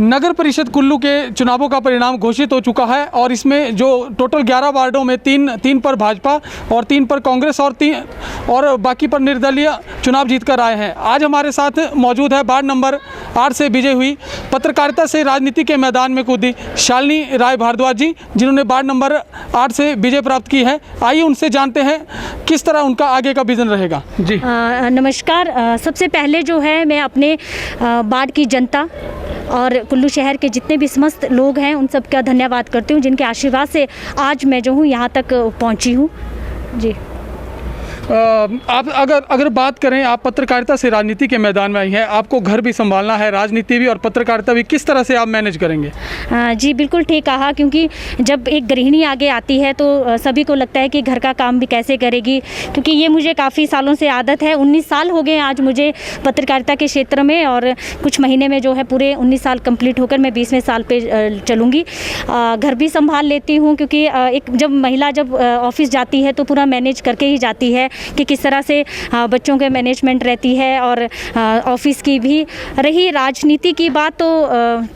नगर परिषद कुल्लू के चुनावों का परिणाम घोषित हो चुका है और इसमें जो टोटल 11 वार्डों में तीन पर भाजपा और 3 पर कांग्रेस और बाकी पर निर्दलीय चुनाव जीतकर आए हैं। आज हमारे साथ मौजूद है वार्ड नंबर 8 से विजय हुई पत्रकारिता से राजनीति के मैदान में कूदी शालिनी राय भारद्वाज जी, जिन्होंने वार्ड नंबर 8 से विजय प्राप्त की है। आइए उनसे जानते हैं किस तरह उनका आगे का विजन रहेगा। जी नमस्कार। सबसे पहले जो है मैं अपने वार्ड की जनता और कुल्लू शहर के जितने भी समस्त लोग हैं उन सब का धन्यवाद करती हूँ, जिनके आशीर्वाद से आज मैं जो हूँ यहाँ तक पहुँची हूँ। जी आप अगर बात करें, आप पत्रकारिता से राजनीति के मैदान में आई हैं, आपको घर भी संभालना है, राजनीति भी और पत्रकारिता भी, किस तरह से आप मैनेज करेंगे? जी बिल्कुल ठीक कहा, क्योंकि जब एक गृहिणी आगे आती है तो सभी को लगता है कि घर का काम भी कैसे करेगी, क्योंकि ये मुझे काफ़ी सालों से आदत है। 19 साल हो गए आज मुझे पत्रकारिता के क्षेत्र में और कुछ महीने में जो है पूरे 19 साल कंप्लीट होकर मैं 20वें साल पे चलूँगी। घर भी संभाल लेती हूँ, क्योंकि एक महिला जब ऑफिस जाती है तो पूरा मैनेज करके ही जाती है कि किस तरह से बच्चों के मैनेजमेंट रहती है और ऑफिस की भी। रही राजनीति की बात, तो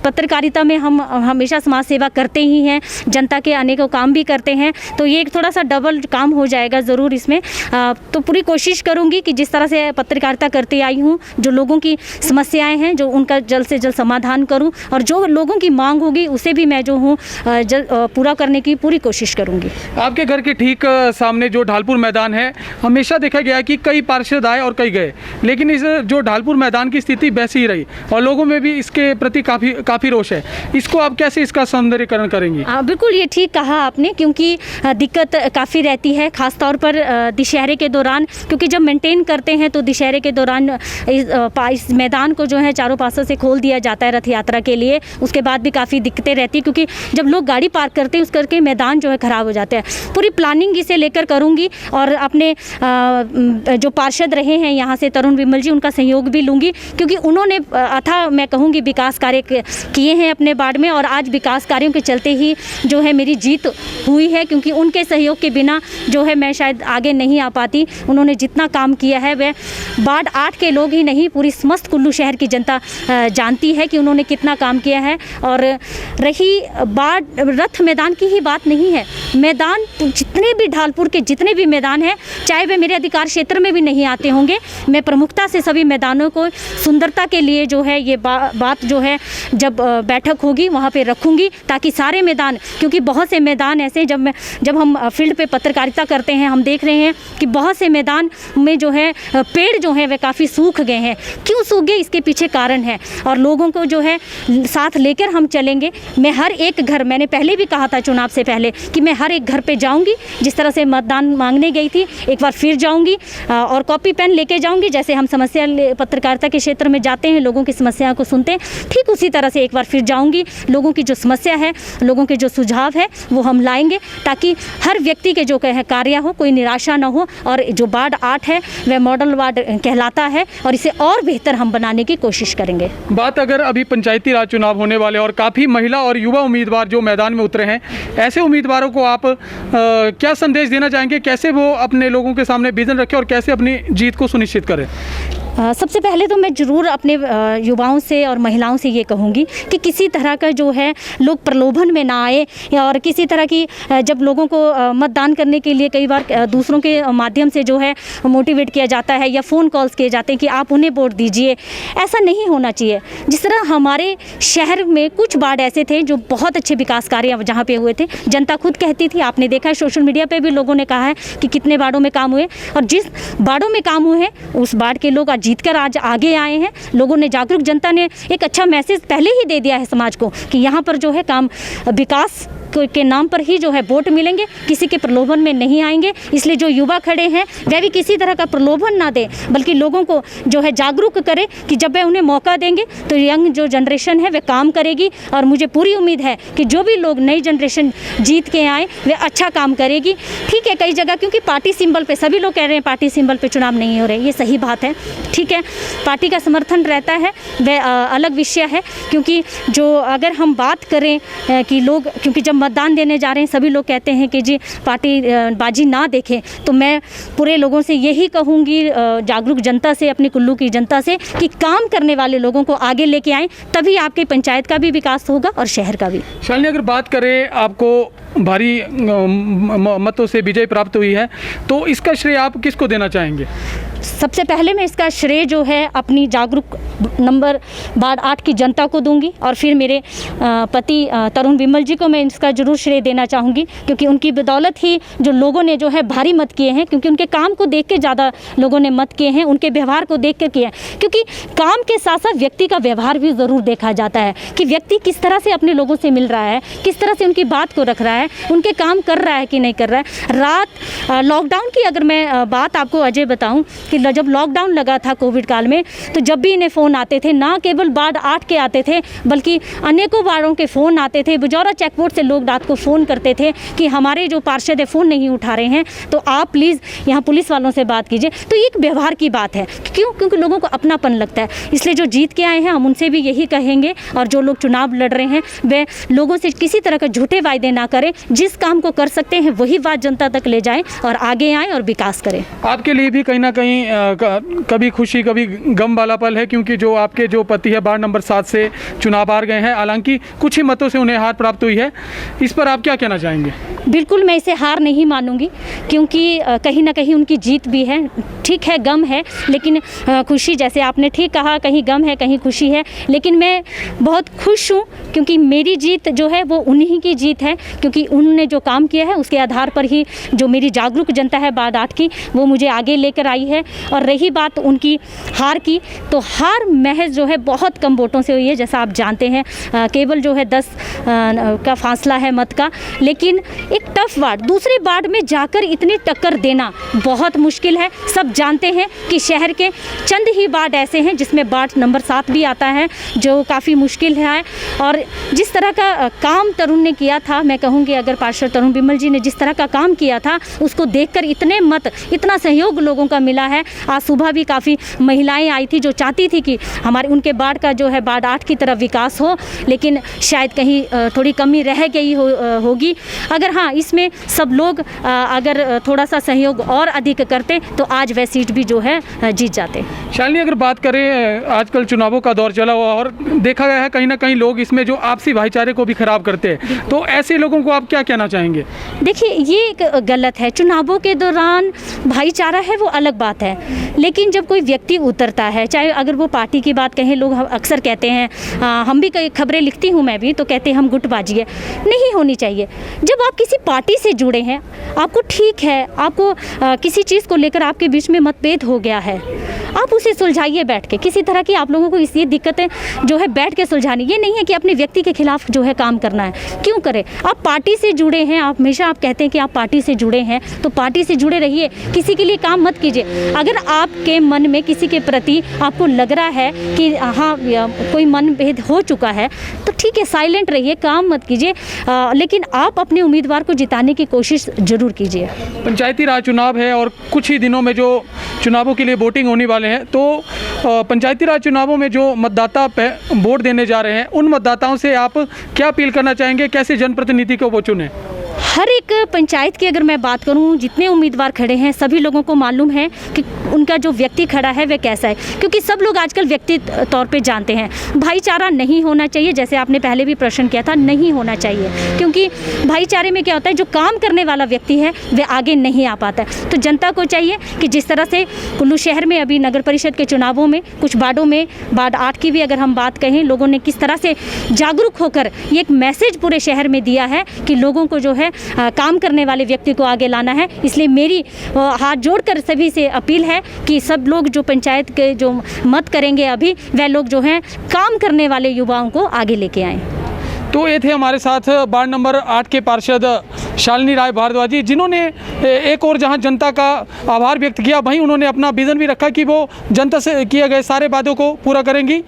पत्रकारिता में हम हमेशा समाज सेवा करते ही हैं, जनता के अनेकों काम भी करते हैं, तो ये एक थोड़ा सा डबल काम हो जाएगा ज़रूर इसमें। तो पूरी कोशिश करूँगी कि जिस तरह से पत्रकारिता करती आई हूँ, जो लोगों की समस्याएं हैं जो उनका जल्द से जल्द समाधान करूँ और जो लोगों की मांग होगी उसे भी मैं जो हूँ पूरा करने की पूरी कोशिश करूँगी। आपके घर के ठीक सामने जो ढालपुर मैदान है, हमेशा देखा गया कि कई पार्षद आए और कई गए, लेकिन इस जो ढालपुर मैदान की स्थिति वैसी ही रही और लोगों में भी इसके प्रति काफ़ी रोष है। इसको आप कैसे इसका सौंदर्यीकरण करेंगी? बिल्कुल ये ठीक कहा आपने, क्योंकि दिक्कत काफ़ी रहती है, ख़ासतौर पर दशहरे के दौरान, क्योंकि जब मेंटेन करते हैं तो दशहरे के दौरान इस मैदान को जो है चारों पासों से खोल दिया जाता है रथ यात्रा के लिए। उसके बाद भी काफ़ी दिक्कतें रहती है, क्योंकि जब लोग गाड़ी पार्क करते हैं उस करके मैदान जो है ख़राब हो जाता है। पूरी प्लानिंग इसे लेकर करूँगी और अपने जो पार्षद रहे हैं यहाँ से तरुण विमल जी, उनका सहयोग भी लूँगी, क्योंकि उन्होंने अथाह मैं कहूँगी विकास कार्य किए हैं अपने वार्ड में और आज विकास कार्यों के चलते ही जो है मेरी जीत हुई है, क्योंकि उनके सहयोग के बिना जो है मैं शायद आगे नहीं आ पाती। उन्होंने जितना काम किया है वह वार्ड 8 के लोग ही नहीं, पूरी समस्त कुल्लू शहर की जनता जानती है कि उन्होंने कितना काम किया है। और रही वार्ड रथ मैदान की ही बात नहीं है, मैदान जितने भी ढालपुर के जितने भी मैदान हैं, चाहे वे मेरे अधिकार क्षेत्र में भी नहीं आते होंगे, मैं प्रमुखता से सभी मैदानों को सुंदरता के लिए जो है ये बात जो है जब बैठक होगी वहाँ पे रखूँगी, ताकि सारे मैदान, क्योंकि बहुत से मैदान ऐसे जब हम फील्ड पे पत्रकारिता करते हैं हम देख रहे हैं कि बहुत से मैदान में जो है पेड़ जो है वे काफ़ी सूख गए हैं। क्यों सूख गए, इसके पीछे कारण है और लोगों को जो है साथ लेकर हम चलेंगे। मैं हर एक घर, मैंने पहले भी कहा था चुनाव से पहले कि मैं हर एक घर पे जाऊंगी, जिस तरह से मतदान मांगने गई थी एक बार फिर जाऊंगी और कॉपी पेन लेके जाऊंगी। जैसे हम समस्या पत्रकारिता के क्षेत्र में जाते हैं, लोगों की समस्याओं को सुनते हैं, ठीक उसी तरह से एक बार फिर जाऊंगी। लोगों की जो समस्या है, लोगों के जो सुझाव है वो हम लाएंगे, ताकि हर व्यक्ति के जो कार्य हो, कोई निराशा ना हो। और जो वार्ड 8 है वह मॉडल वार्ड कहलाता है और इसे और बेहतर हम बनाने की कोशिश करेंगे। बात अगर अभी पंचायती राज चुनाव होने वाले और काफ़ी महिला और युवा उम्मीदवार जो मैदान में उतरे हैं, ऐसे उम्मीदवारों को आप क्या संदेश देना चाहेंगे? कैसे वो अपने लोगों के सामने विजन रखें और कैसे अपनी जीत को सुनिश्चित करें? सबसे पहले तो मैं ज़रूर अपने युवाओं से और महिलाओं से ये कहूँगी कि किसी तरह का जो है लोग प्रलोभन में ना आए, और किसी तरह की जब लोगों को मतदान करने के लिए कई बार दूसरों के माध्यम से जो है मोटिवेट किया जाता है या फ़ोन कॉल्स किए जाते हैं कि आप उन्हें वोट दीजिए, ऐसा नहीं होना चाहिए। जिस तरह हमारे शहर में कुछ वार्ड ऐसे थे जो बहुत अच्छे विकास कार्य जहाँ पे हुए थे, जनता खुद कहती थी, आपने देखा है सोशल मीडिया पर भी लोगों ने कहा है कि कितने वार्डों में काम हुए, और जिस वार्डों में काम हुए हैं उस वार्ड के लोग जीतकर आज आगे आए हैं। लोगों ने, जागरूक जनता ने एक अच्छा मैसेज पहले ही दे दिया है समाज को कि यहाँ पर जो है काम विकास के नाम पर ही जो है वोट मिलेंगे, किसी के प्रलोभन में नहीं आएंगे। इसलिए जो युवा खड़े हैं वह भी किसी तरह का प्रलोभन ना दे, बल्कि लोगों को जो है जागरूक करे कि जब वे उन्हें मौका देंगे तो यंग जो जनरेशन है वह काम करेगी। और मुझे पूरी उम्मीद है कि जो भी लोग नई जनरेशन जीत के आए वे अच्छा काम करेगी। ठीक है, कई जगह क्योंकि पार्टी सिंबल पे सभी लोग कह रहे हैं पार्टी सिंबल पे चुनाव नहीं हो रहे, ये सही बात है, ठीक है, पार्टी का समर्थन रहता है, वह अलग विषय है। क्योंकि जो अगर हम बात करें कि लोग, क्योंकि जब मतदान देने जा रहे हैं सभी लोग कहते हैं कि जी पार्टी बाजी ना देखें, तो मैं पूरे लोगों से यही कहूँगी, जागरूक जनता से, अपनी कुल्लू की जनता से, कि काम करने वाले लोगों को आगे लेके आएँ, तभी आपके पंचायत का भी विकास होगा और शहर का भी। शालिनी, अगर बात करें, आपको भारी मतों से विजय प्राप्त हुई है, तो इसका श्रेय आप किसको देना चाहेंगे? सबसे पहले मैं इसका श्रेय जो है अपनी जागरूक नंबर वार्ड 8 की जनता को दूंगी, और फिर मेरे पति तरुण विमल जी को मैं इसका ज़रूर श्रेय देना चाहूँगी, क्योंकि उनकी बदौलत ही जो लोगों ने जो है भारी मत किए हैं, क्योंकि उनके काम को देख के ज़्यादा लोगों ने मत किए हैं, उनके व्यवहार को देख कर किए हैं। क्योंकि काम के साथ साथ व्यक्ति का व्यवहार भी ज़रूर देखा जाता है कि व्यक्ति किस तरह से अपने लोगों से मिल रहा है, किस तरह से उनकी बात को रख रहा है, उनके काम कर रहा है कि नहीं कर रहा है। रात लॉकडाउन की अगर मैं बात आपको अजय बताऊँ कि जब लॉकडाउन लगा था कोविड काल में, तो जब भी इन्हें फ़ोन आते थे, ना केवल वार्ड 8 के आते थे बल्कि अनेकों वार्डों के फ़ोन आते थे। बुजौरा चेकपोस्ट से लोग रात को फ़ोन करते थे कि हमारे जो पार्षद है फ़ोन नहीं उठा रहे हैं, तो आप प्लीज़ यहाँ पुलिस वालों से बात कीजिए। तो ये एक व्यवहार की बात है, क्यों? क्योंकि लोगों को अपनापन लगता है। इसलिए जो जीत के आए हैं हम उनसे भी यही कहेंगे, और जो लोग चुनाव लड़ रहे हैं वे लोगों से किसी तरह का झूठे वायदे ना करें, जिस काम को कर सकते हैं वही बात जनता तक ले जाएं और आगे आएँ और विकास करें। आपके लिए भी कहीं ना कहीं कभी खुशी कभी गम वाला पल है, क्योंकि जो आपके जो पति है वार्ड नंबर 7 से चुनाव हार गए हैं, हालांकि कुछ ही मतों से उन्हें हार प्राप्त हुई है, इस पर आप क्या कहना चाहेंगे? बिल्कुल मैं इसे हार नहीं मानूंगी, क्योंकि कहीं ना कहीं उनकी जीत भी है। ठीक है, गम है, लेकिन खुशी, जैसे आपने ठीक कहा, कहीं गम है कहीं खुशी है, लेकिन मैं बहुत खुश हूँ, क्योंकि मेरी जीत जो है वो उन्हीं की जीत है, क्योंकि उन्होंने जो काम किया है उसके आधार पर ही जो मेरी जागरूक जनता है वार्ड 8 की, वो मुझे आगे लेकर आई है। और रही बात उनकी हार की, तो हार महज जो है बहुत कम वोटों से हुई है, जैसा आप जानते हैं, केवल जो है 10 का फासला है मत का। लेकिन एक टफ वार्ड, दूसरे वार्ड में जाकर इतनी टक्कर देना बहुत मुश्किल है। सब जानते हैं कि शहर के चंद ही वार्ड ऐसे हैं जिसमें वार्ड नंबर 7 भी आता है, जो काफ़ी मुश्किल है। और जिस तरह का काम तरुण ने किया था, मैं कहूँगी अगर पार्षद तरुण विमल जी ने जिस तरह का काम किया था, उसको देखकर इतने मत, इतना सहयोग लोगों का मिला है। आज सुबह भी काफ़ी महिलाएं आई थी जो चाहती थी कि हमारे उनके वार्ड का जो है वार्ड 8 की तरफ विकास हो, लेकिन शायद कहीं थोड़ी कमी रह गई होगी। अगर हाँ, इसमें सब लोग अगर थोड़ा सा सहयोग और अधिक करते तो आज वह सीट भी जो है जीत जाते। शालिनी, अगर बात करें, आजकल चुनावों का दौर चला हुआ और देखा गया है कहीं ना कहीं लोग इसमें जो आपसी भाईचारे को भी खराब करते हैं, तो ऐसे लोगों को आप क्या कहना चाहेंगे? देखिए, ये एक गलत है। चुनावों के दौरान भाईचारा है वो अलग बात है, लेकिन जब कोई व्यक्ति उतरता है, चाहे अगर वो पार्टी की बात कहें, लोग अक्सर कहते हैं, हम भी कई खबरें लिखती हूँ मैं भी, तो कहते हैं हम गुटबाजी है, नहीं होनी चाहिए। जब आप किसी पार्टी से जुड़े हैं, आपको ठीक है, आपको किसी चीज़ को लेकर आपके बीच में मतभेद हो गया है, आप उसे सुलझाइए बैठ के। किसी तरह की आप लोगों को इसी दिक्कतें जो है बैठ के सुलझानी, ये नहीं है कि अपने व्यक्ति के खिलाफ जो है काम करना है। क्यों करें? आप पार्टी से जुड़े हैं, आप हमेशा आप कहते हैं कि आप पार्टी से जुड़े हैं, तो पार्टी से जुड़े रहिए, किसी के लिए काम मत कीजिए। अगर आपके मन में किसी के प्रति आपको लग रहा है कि हाँ कोई मनभेद हो चुका है, तो ठीक है, साइलेंट रहिए, काम मत कीजिए, लेकिन आप अपने उम्मीदवार को जिताने की कोशिश जरूर कीजिए। पंचायती राज चुनाव है और कुछ ही दिनों में जो चुनावों के लिए वोटिंग होने वाले हैं, तो पंचायती राज चुनावों में जो मतदाता वोट देने जा रहे हैं, उन मतदाताओं से आप क्या अपील करना चाहेंगे? कैसे जनप्रतिनिधि को वो चुने? हर एक पंचायत की अगर मैं बात करूं, जितने उम्मीदवार खड़े हैं सभी लोगों को मालूम है कि उनका जो व्यक्ति खड़ा है वह कैसा है, क्योंकि सब लोग आजकल व्यक्ति तौर पे जानते हैं। भाईचारा नहीं होना चाहिए, जैसे आपने पहले भी प्रश्न किया था, नहीं होना चाहिए, क्योंकि भाईचारे में क्या होता है, जो काम करने वाला व्यक्ति है वह आगे नहीं आ पाता है। तो जनता को चाहिए कि जिस तरह से कुल्लू शहर में अभी नगर परिषद के चुनावों में कुछ वार्डों में, वार्ड 8 की भी अगर हम बात कहें, लोगों ने किस तरह से जागरूक होकर ये एक मैसेज पूरे शहर में दिया है कि लोगों को जो है काम करने वाले व्यक्ति को आगे लाना है। इसलिए मेरी हाथ जोड़कर सभी से अपील है कि सब लोग जो पंचायत के जो मत करेंगे अभी, वह लोग जो हैं काम करने वाले युवाओं को आगे लेके आएँ। तो ये थे हमारे साथ वार्ड नंबर 8 के पार्षद शालिनी राय भारद्वाज जी, जिन्होंने एक और जहां जनता का आभार व्यक्त किया, वहीं उन्होंने अपना विज़न भी रखा कि वो जनता से किए गए सारे वादों को पूरा करेंगी।